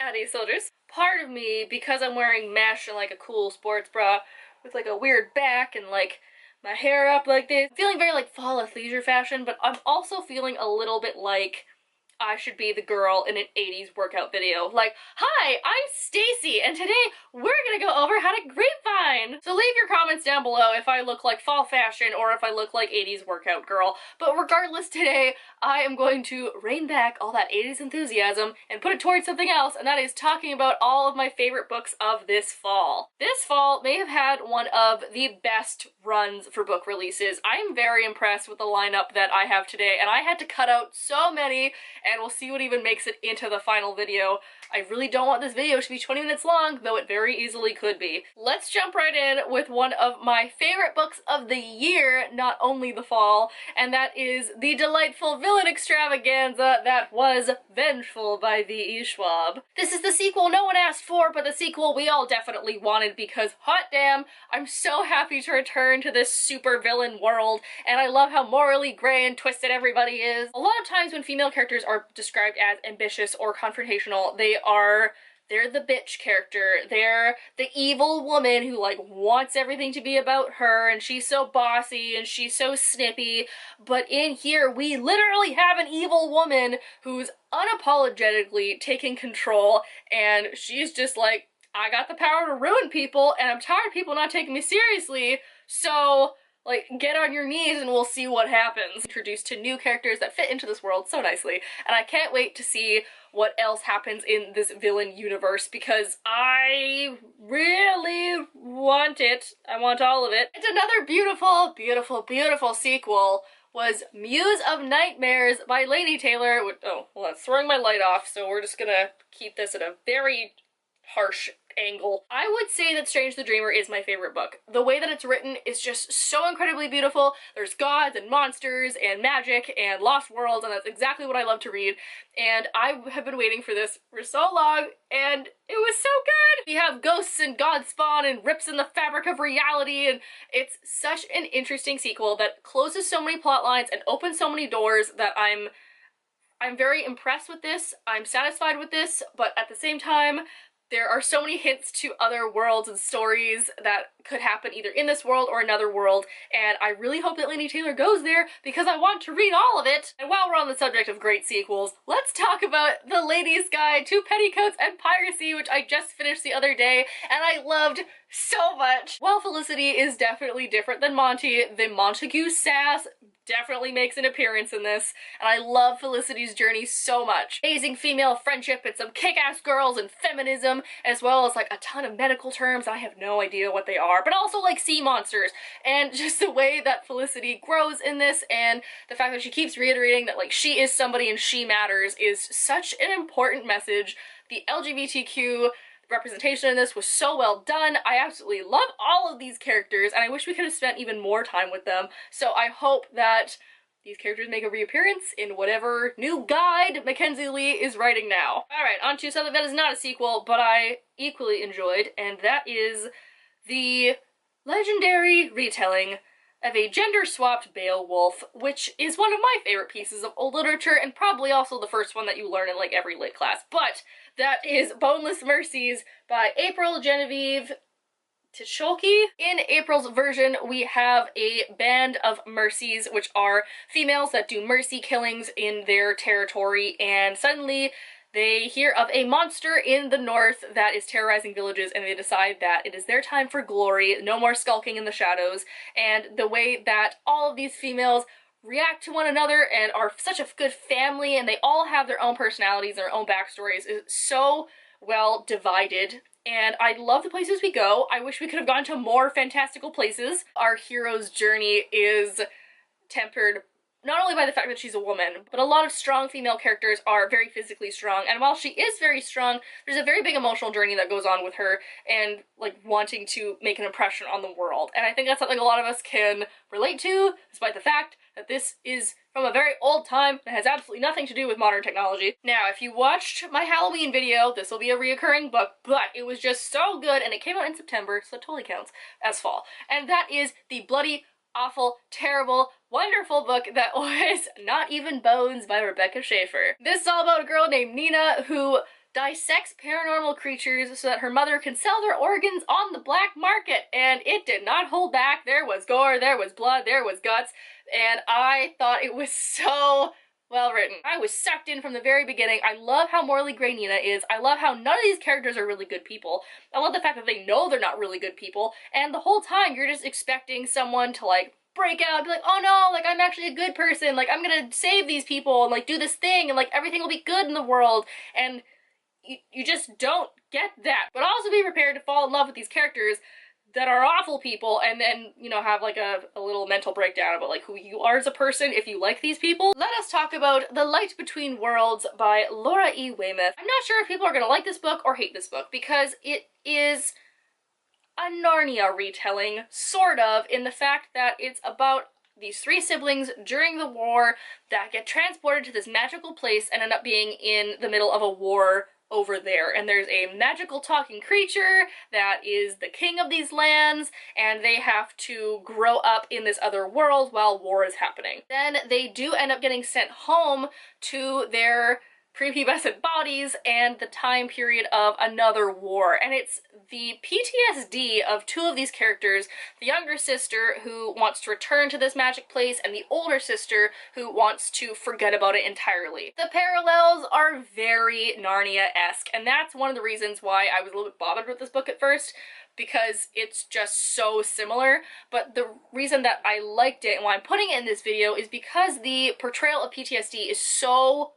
Howdy soldiers. Part of me, because I'm wearing mesh and like a cool sports bra with like a weird back and like my hair up like this, feeling very like fall athleisure fashion, but I'm also feeling a little bit like I should be the girl in an 80s workout video. Like, hi, I'm Stacy, and today we're gonna go over how to grapevine! So leave your comments down below if I look like fall fashion or if I look like 80s workout girl. But regardless, today I am going to rein back all that 80s enthusiasm and put it towards something else, and that is talking about all of my favorite books of this fall. This fall may have had one of the best runs for book releases. I am very impressed with the lineup that I have today, and I had to cut out so many, and we'll see what even makes it into the final video. I really don't want this video to be 20 minutes long, though it very easily could be. Let's jump right in with one of my favorite books of the year, not only the fall, and that is the delightful villain extravaganza that was Vengeful by V.E. Schwab. This is the sequel no one asked for, but the sequel we all definitely wanted because, hot damn, I'm so happy to return to this super villain world, and I love how morally gray and twisted everybody is. A lot of times when female characters are described as ambitious or confrontational, they're the bitch character. They're the evil woman who like wants everything to be about her, and she's so bossy and she's so snippy. But in here we literally have an evil woman who's unapologetically taking control, and she's just like, I got the power to ruin people and I'm tired of people not taking me seriously, so like, get on your knees and we'll see what happens. Introduced to new characters that fit into this world so nicely, and I can't wait to see what else happens in this villain universe because I really want it. I want all of it. And another beautiful, beautiful, beautiful sequel was Muse of Nightmares by Lady Taylor. Oh, well, that's throwing my light off, so we're just gonna keep this at a very harsh angle. I would say that Strange the Dreamer is my favorite book. The way that it's written is just so incredibly beautiful. There's gods and monsters and magic and lost worlds, and that's exactly what I love to read. And I have been waiting for this for so long, and it was so good! You have ghosts and god spawn and rips in the fabric of reality, and it's such an interesting sequel that closes so many plot lines and opens so many doors that I'm very impressed with this. I'm satisfied with this, but at the same time, there are so many hints to other worlds and stories that could happen either in this world or another world, and I really hope that Lady Taylor goes there because I want to read all of it. And while we're on the subject of great sequels, let's talk about The Lady's Guide to Petticoats and Piracy, which I just finished the other day, and I loved so much. While Felicity is definitely different than Monty, the Montague sass definitely makes an appearance in this, and I love Felicity's journey so much. Amazing female friendship and some kick-ass girls and feminism, as well as like a ton of medical terms. I have no idea what they are, but also like sea monsters, and just the way that Felicity grows in this, and the fact that she keeps reiterating that like she is somebody and she matters is such an important message. The LGBTQ representation in this was so well done. I absolutely love all of these characters, and I wish we could have spent even more time with them. So I hope that these characters make a reappearance in whatever new guide Mackenzie Lee is writing now. Alright, on to something that is not a sequel, but I equally enjoyed, and that is the legendary retelling of a gender-swapped Beowulf, which is one of my favorite pieces of old literature, and probably also the first one that you learn in like every lit class. But that is Boneless Mercies by April Genevieve Ticholke. In April's version, we have a band of mercies, which are females that do mercy killings in their territory, and suddenly they hear of a monster in the north that is terrorizing villages, and they decide that it is their time for glory, no more skulking in the shadows. And the way that all of these females react to one another and are such a good family, and they all have their own personalities, their own backstories, is so well divided. And I love the places we go. I wish we could have gone to more fantastical places. Our hero's journey is tempered not only by the fact that she's a woman, but a lot of strong female characters are very physically strong, and while she is very strong, there's a very big emotional journey that goes on with her, and like wanting to make an impression on the world. And I think that's something a lot of us can relate to, despite the fact that this is from a very old time that has absolutely nothing to do with modern technology. Now, if you watched my Halloween video, this will be a reoccurring book, but it was just so good, and it came out in September, so it totally counts as fall. And that is the bloody, awful, terrible, wonderful book that was Not Even Bones by Rebecca Schaeffer. This is all about a girl named Nina who dissects paranormal creatures so that her mother can sell their organs on the black market, and it did not hold back. There was gore, there was blood, there was guts, and I thought it was so well written. I was sucked in from the very beginning. I love how morally gray Nina is. I love how none of these characters are really good people. I love the fact that they know they're not really good people, and the whole time you're just expecting someone to like break out and be like, oh no, like I'm actually a good person, like I'm gonna save these people and like do this thing and like everything will be good in the world, and you just don't get that. But also be prepared to fall in love with these characters that are awful people and then, you know, have like a little mental breakdown about like who you are as a person if you like these people. Let us talk about The Light Between Worlds by Laura E. Weymouth. I'm not sure if people are gonna like this book or hate this book because it is a Narnia retelling, sort of, in the fact that it's about these three siblings during the war that get transported to this magical place and end up being in the middle of a war over there, and there's a magical talking creature that is the king of these lands, and they have to grow up in this other world while war is happening. Then they do end up getting sent home to their prepubescent bodies and the time period of another war, and it's the PTSD of two of these characters, the younger sister who wants to return to this magic place and the older sister who wants to forget about it entirely. The parallels are very Narnia-esque, and that's one of the reasons why I was a little bit bothered with this book at first, because it's just so similar. But the reason that I liked it and why I'm putting it in this video is because the portrayal of PTSD is so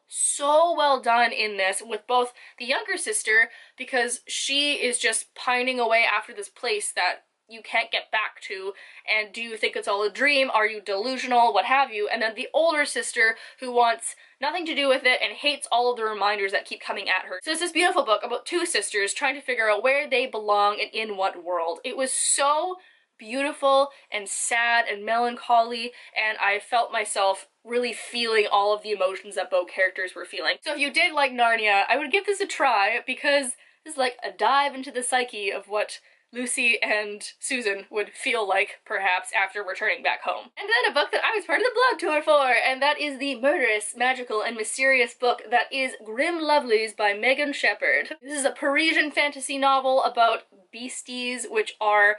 well done in this, with both the younger sister, because she is just pining away after this place that you can't get back to, and do you think it's all a dream, are you delusional, what have you, and then the older sister who wants nothing to do with it and hates all of the reminders that keep coming at her. So it's this beautiful book about two sisters trying to figure out where they belong and in what world. It was so beautiful and sad and melancholy, and I felt myself really feeling all of the emotions that both characters were feeling. So if you did like Narnia, I would give this a try, because this is like a dive into the psyche of what Lucy and Susan would feel like, perhaps, after returning back home. And then a book that I was part of the blog tour for, and that is the murderous, magical, and mysterious book that is Grim Lovelies by Megan Shepherd. This is a Parisian fantasy novel about beasties, which are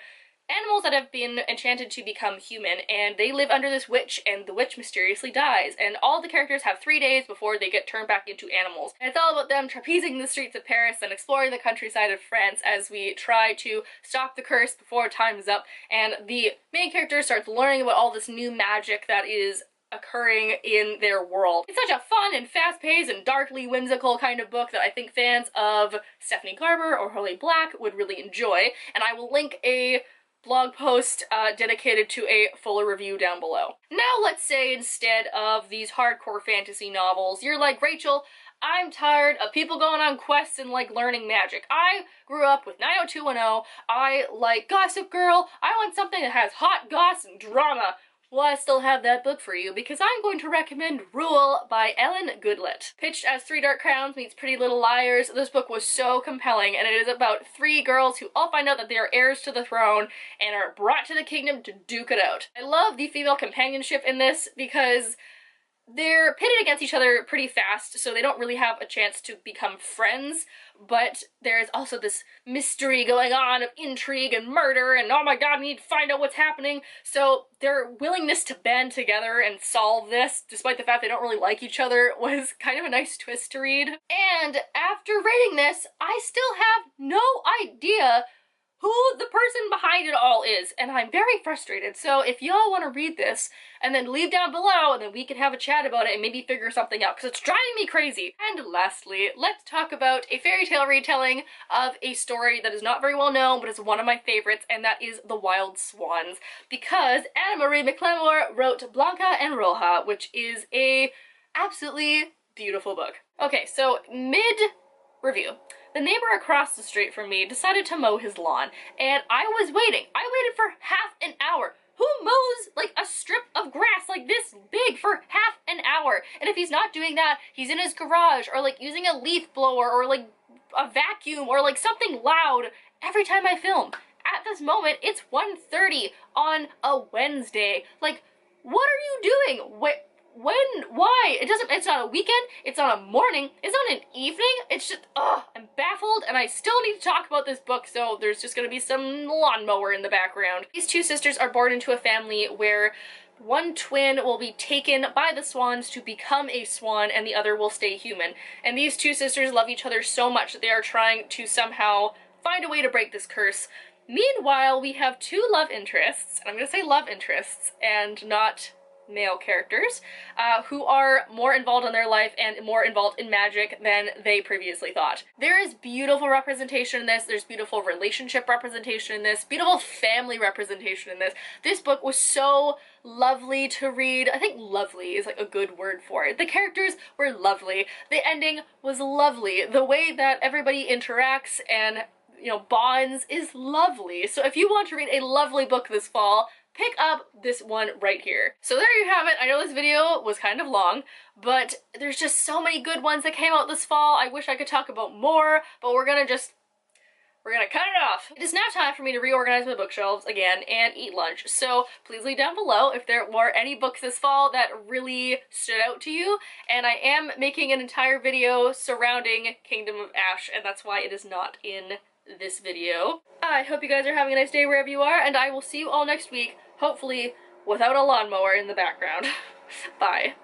animals that have been enchanted to become human, and they live under this witch, and the witch mysteriously dies, and all the characters have 3 days before they get turned back into animals. And it's all about them trapezing the streets of Paris and exploring the countryside of France as we try to stop the curse before time is up, and the main character starts learning about all this new magic that is occurring in their world. It's such a fun and fast-paced and darkly whimsical kind of book that I think fans of Stephanie Garber or Holly Black would really enjoy, and I will link a blog post dedicated to a fuller review down below. Now let's say instead of these hardcore fantasy novels, you're like, Rachel, I'm tired of people going on quests and like learning magic. I grew up with 90210, I like Gossip Girl, I want something that has hot goss and drama. Well, I still have that book for you, because I'm going to recommend Rule by Ellen Goodlett. Pitched as Three Dark Crowns meets Pretty Little Liars, this book was so compelling, and it is about 3 girls who all find out that they are heirs to the throne and are brought to the kingdom to duke it out. I love the female companionship in this because they're pitted against each other pretty fast, so they don't really have a chance to become friends, but there's also this mystery going on of intrigue and murder, and oh my god, we need to find out what's happening. So their willingness to band together and solve this, despite the fact they don't really like each other, was kind of a nice twist to read. And after reading this, I still have no idea who the person behind it all is, and I'm very frustrated. So if y'all want to read this, and then leave down below, and then we can have a chat about it and maybe figure something out, because it's driving me crazy. And lastly, let's talk about a fairy tale retelling of a story that is not very well known, but is one of my favorites, and that is The Wild Swans, because Anna Marie McLemore wrote Blanca and Roja, which is a absolutely beautiful book. Okay, so mid-review, the neighbor across the street from me decided to mow his lawn, and I was waiting. I waited for half an hour. Who mows like a strip of grass like this big for half an hour? And if he's not doing that, he's in his garage or like using a leaf blower or like a vacuum or like something loud every time I film. At this moment, it's 1:30 on a Wednesday. Like, what are you doing? why? It's not a weekend, it's not a morning, it's not an evening, it's just, ugh, I'm baffled, and I still need to talk about this book, so there's just gonna be some lawnmower in the background. These two sisters are born into a family where one twin will be taken by the swans to become a swan, and the other will stay human. And these two sisters love each other so much that they are trying to somehow find a way to break this curse. Meanwhile, we have two love interests, and I'm gonna say love interests, and not male characters, who are more involved in their life and more involved in magic than they previously thought. There is beautiful representation in this, there's beautiful relationship representation in this, beautiful family representation in this. This book was so lovely to read. I think lovely is like a good word for it. The characters were lovely. The ending was lovely. The way that everybody interacts and, you know, bonds is lovely. So if you want to read a lovely book this fall, pick up this one right here. So there you have it. I know this video was kind of long, but there's just so many good ones that came out this fall. I wish I could talk about more, but we're gonna cut it off. It is now time for me to reorganize my bookshelves again and eat lunch. So please leave down below if there were any books this fall that really stood out to you. And I am making an entire video surrounding Kingdom of Ash, and that's why it is not in this video. I hope you guys are having a nice day wherever you are, and I will see you all next week, hopefully without a lawnmower in the background. Bye.